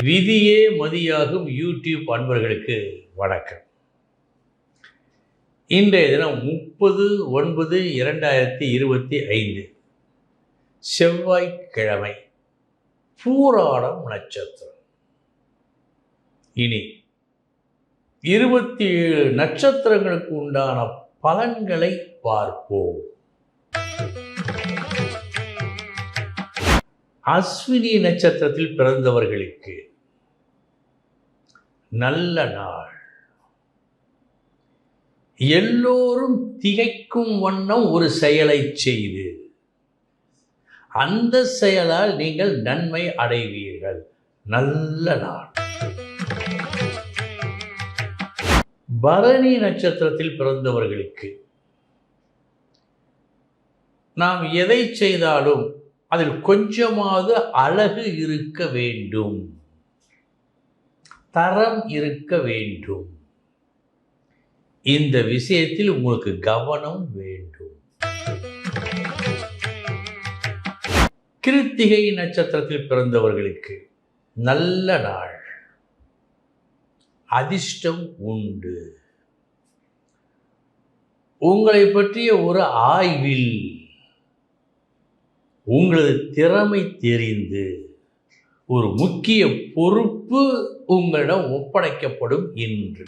விதியே மதியாகும் யூடியூப் அன்பர்களுக்கு வணக்கம். இன்றைய தினம் 30/9/2025 செவ்வாய்க்கிழமை, பூராடம் நட்சத்திரம். இனி 27 நட்சத்திரங்களுக்கு உண்டான பலன்களை பார்ப்போம். அஸ்வினி நட்சத்திரத்தில் பிறந்தவர்களுக்கு நல்ல நாள். எல்லோரும் திகைக்கும் வண்ணம் ஒரு செயலை செய்து அந்த செயலால் நீங்கள் நன்மை அடைவீர்கள். நல்ல நாள். பரணி நட்சத்திரத்தில் பிறந்தவர்களுக்கு நாம் எதை செய்தாலும் அதில் கொஞ்சமாவது அழகு இருக்க வேண்டும், தரம் இருக்க வேண்டும். இந்த விஷயத்தில் உங்களுக்கு கவனம் வேண்டும். கிருத்திகை நட்சத்திரத்தில் பிறந்தவர்களுக்கு நல்ல நாள். அதிர்ஷ்டம் உண்டு. உங்களை பற்றிய ஒரு ஆய்வில் உங்களது திறமை தெரிந்து ஒரு முக்கிய பொறுப்பு உங்களிடம் ஒப்படைக்கப்படும் என்று.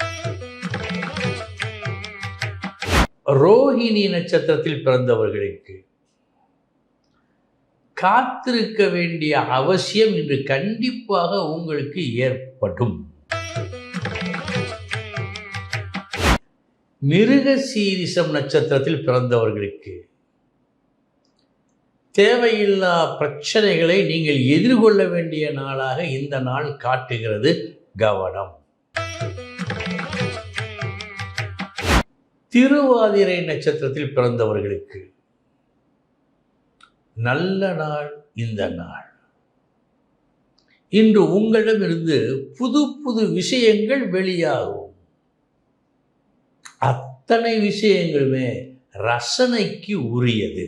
ரோஹிணி நட்சத்திரத்தில் பிறந்தவர்களுக்கு காத்திருக்க வேண்டிய அவசியம் இன்று கண்டிப்பாக உங்களுக்கு ஏற்படும். மிருகசீரிஷம் நட்சத்திரத்தில் பிறந்தவர்களுக்கு தேவையில்லா பிரச்சனைகளை நீங்கள் எதிர்கொள்ள வேண்டிய நாளாக இந்த நாள் காட்டுகிறது. கவனம். திருவாதிரை நட்சத்திரத்தில் பிறந்தவர்களுக்கு நல்ல நாள். இந்த நாள் இன்று உங்களிடமிருந்து புது புது விஷயங்கள் வெளியாகும். அத்தனை விஷயங்களுமே ரசனைக்கு உரியது.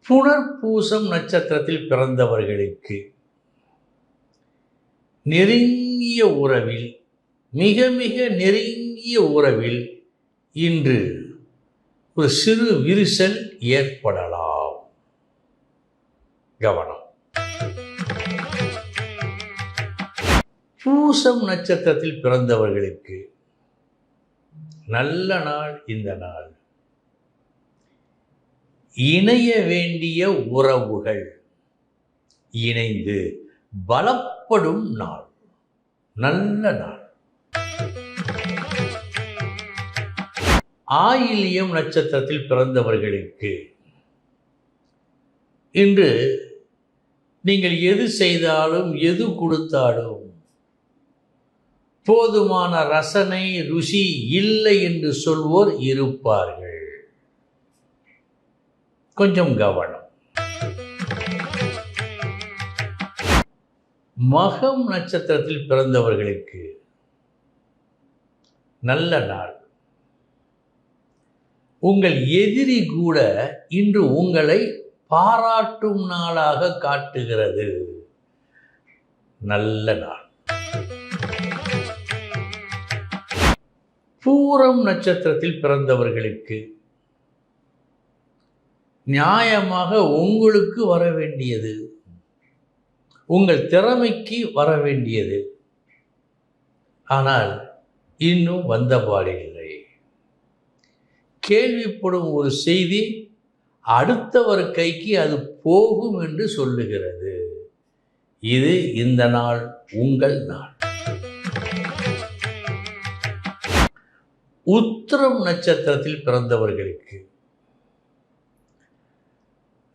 புனர்பூசம் நட்சத்திரத்தில் பிறந்தவர்களுக்கு நெருங்கிய உறவில், மிக மிக நெருங்கிய உறவில் இன்று ஒரு சிறு விரிசல் ஏற்படலாம். கவனம். பூசம் நட்சத்திரத்தில் பிறந்தவர்களுக்கு நல்ல நாள். இந்த நாள் இணைய வேண்டிய உறவுகள் இணைந்து பலப்படும் நாள். நல்ல நாள். ஆயில்யம் நட்சத்திரத்தில் பிறந்தவர்களுக்கு இன்று நீங்கள் எது செய்தாலும் எது கொடுத்தாலும் போதுமான ரசனை ருசி இல்லை என்று சொல்வோர் இருப்பார்கள். கொஞ்சம் கவனம். மகம் நட்சத்திரத்தில் பிறந்தவர்களுக்கு நல்ல நாள். உங்கள் எதிரி கூட இன்று உங்களை பாராட்டும் நாளாக காட்டுகிறது. நல்ல நாள். பூரம் நட்சத்திரத்தில் பிறந்தவர்களுக்கு நியாயமாக உங்களுக்கு வர வேண்டியது, உங்கள் திறமைக்கு வர வேண்டியது, ஆனால் இன்னும் வந்தபாடில்லை. கேள்விப்படும் ஒரு செய்தி அடுத்தவர் கைக்கு அது போகும் என்று சொல்லுகிறது. இது இந்த நாள் உங்கள் நாள். உத்திரம் நட்சத்திரத்தில் பிறந்தவர்களுக்கு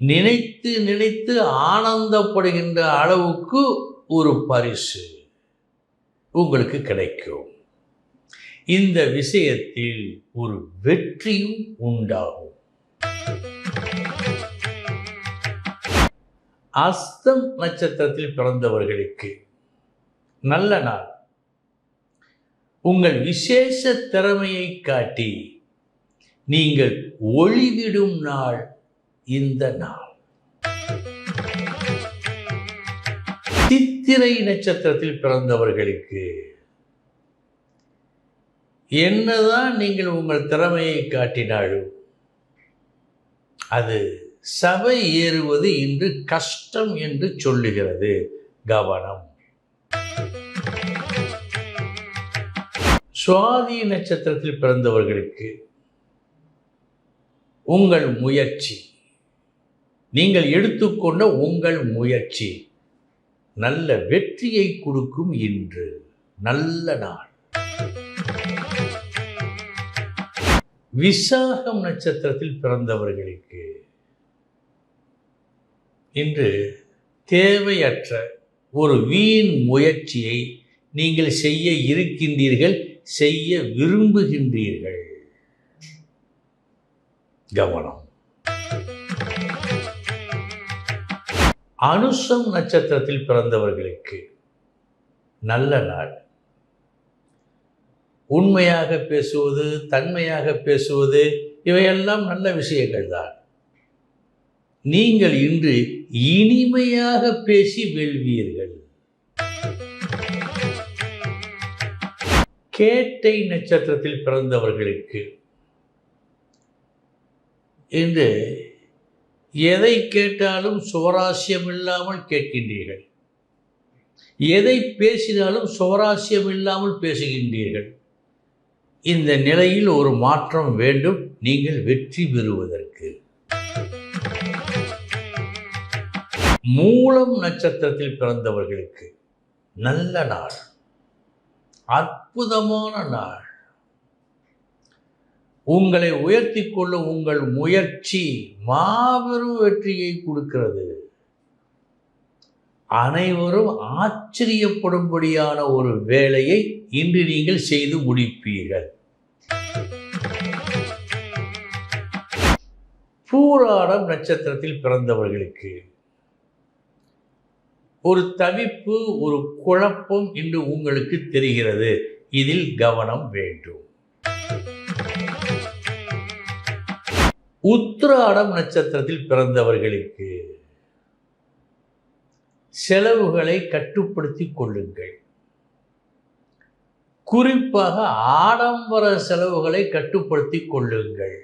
நினைத்து நினைத்து ஆனந்தப்படுகின்ற அளவுக்கு ஒரு பரிசு உங்களுக்கு கிடைக்கும். இந்த விஷயத்தில் ஒரு வெற்றியும் உண்டாகும். அஸ்தம் நட்சத்திரத்தில் பிறந்தவர்களுக்கு நல்ல நாள். உங்கள் விசேஷ திறமையை காட்டி நீங்கள் ஒளிவிடும் நாள் இந்த நாள். சித்திரை நட்சத்திரத்தில் பிறந்தவர்களுக்கு என்னதான் நீங்கள் உங்கள் திறமையை காட்டினாலும் அது சபை ஏறுவது இன்று கஷ்டம் என்று சொல்லுகிறது. கவனம். சுவாதி நட்சத்திரத்தில் பிறந்தவர்களுக்கு உங்கள் முயற்சி, நீங்கள் எடுத்துக்கொண்ட உங்கள் முயற்சி நல்ல வெற்றியை கொடுக்கும். இன்று நல்ல நாள். விசாகம் நட்சத்திரத்தில் பிறந்தவர்களுக்கு இன்று தேவையற்ற ஒரு வீண் முயற்சியை நீங்கள் செய்ய இருக்கின்றீர்கள், செய்ய விரும்புகின்றீர்கள். கவனம். அனுசம் நட்சத்திரத்தில் பிறந்தவர்களுக்கு நல்ல நாள். உண்மையாக பேசுவது, தன்மையாக பேசுவது, இவையெல்லாம் நல்ல விஷயங்கள் தான். நீங்கள் இன்று இனிமையாக பேசி வெல்வீர்கள். கேட்டை நட்சத்திரத்தில் பிறந்தவர்களுக்கு இன்று எதை கேட்டாலும் சுவராசியம் இல்லாமல் கேட்கின்றீர்கள், எதை பேசினாலும் சுவராசியம் இல்லாமல் பேசுகின்றீர்கள். இந்த நிலையில் ஒரு மாற்றம் வேண்டும் நீங்கள் வெற்றி பெறுவதற்கு. மூலம் நட்சத்திரத்தில் பிறந்தவர்களுக்கு நல்ல நாள், அற்புதமான நாள். உங்களை உயர்த்தி கொள்ள உங்கள் முயற்சி மாபெரும் வெற்றியை கொடுக்கிறது. அனைவரும் ஆச்சரியப்படும்படியான ஒரு வேலையை இன்று நீங்கள் செய்து முடிப்பீர்கள். பூராடம் நட்சத்திரத்தில் பிறந்தவர்களுக்கு ஒரு தவிப்பு, ஒரு குழப்பம் இன்று உங்களுக்கு தெரிகிறது. இதில் கவனம் வேண்டும். உத்திராடம் நட்சத்திரத்தில் பிறந்தவர்களுக்கு செலவுகளை கட்டுப்படுத்திக் கொள்ளுங்கள். குறிப்பாக ஆடம்பர செலவுகளை கட்டுப்படுத்திக் கொள்ளுங்கள்.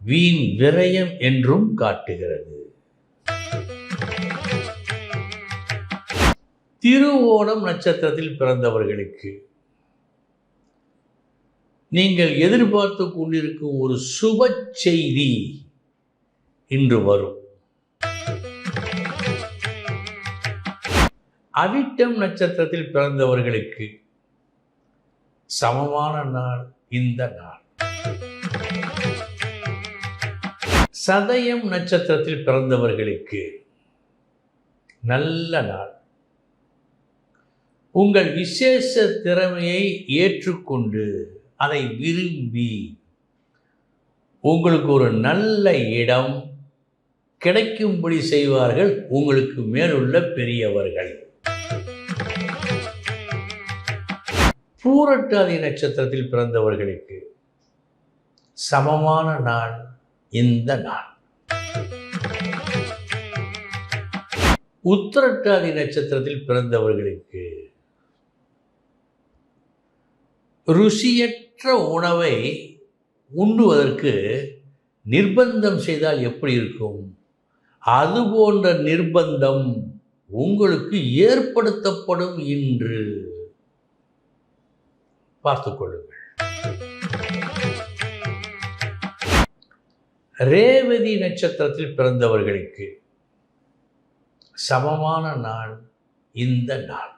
வீண் விரயம் என்றும் காட்டுகிறது. திருவோணம் நட்சத்திரத்தில் பிறந்தவர்களுக்கு நீங்கள் எதிர்பார்த்து கொண்டிருக்கும் ஒரு சுப செய்தி இன்று வரும். அவிட்டம் நட்சத்திரத்தில் பிறந்தவர்களுக்கு சமமான நாள் இந்த நாள். சதயம் நட்சத்திரத்தில் பிறந்தவர்களுக்கு நல்ல நாள். உங்கள் விசேஷ திறமையை ஏற்றுக்கொண்டு அதை விரும்பி உங்களுக்கு ஒரு நல்ல இடம் கிடைக்கும்படி செய்வார்கள் உங்களுக்கு மேலுள்ள பெரியவர்கள். பூரட்டாதி நட்சத்திரத்தில் பிறந்தவர்களுக்கு சமமான நாள் இந்த நாள். உத்திரட்டாதி நட்சத்திரத்தில் பிறந்தவர்களுக்கு ருசியற்ற உணவை உண்ணுவதற்கு நிர்பந்தம் செய்தால் எப்படி இருக்கும்? அதுபோன்ற நிர்பந்தம் உங்களுக்கு ஏற்படுத்தப்படும் என்று பார்த்துக் கொள்ளுங்கள். ரேவதி நட்சத்திரத்தில் பிறந்தவர்களுக்கு சமமான நாள் இந்த நாள்.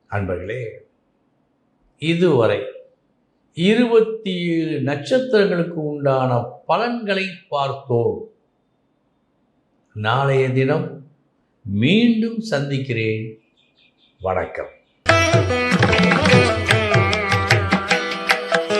அன்பர்களே, இதுவரை 27 நட்சத்திரங்களுக்கு உண்டான பலன்களை பார்த்தோம். நாளைய தினம் மீண்டும் சந்திக்கிறேன். வணக்கம்.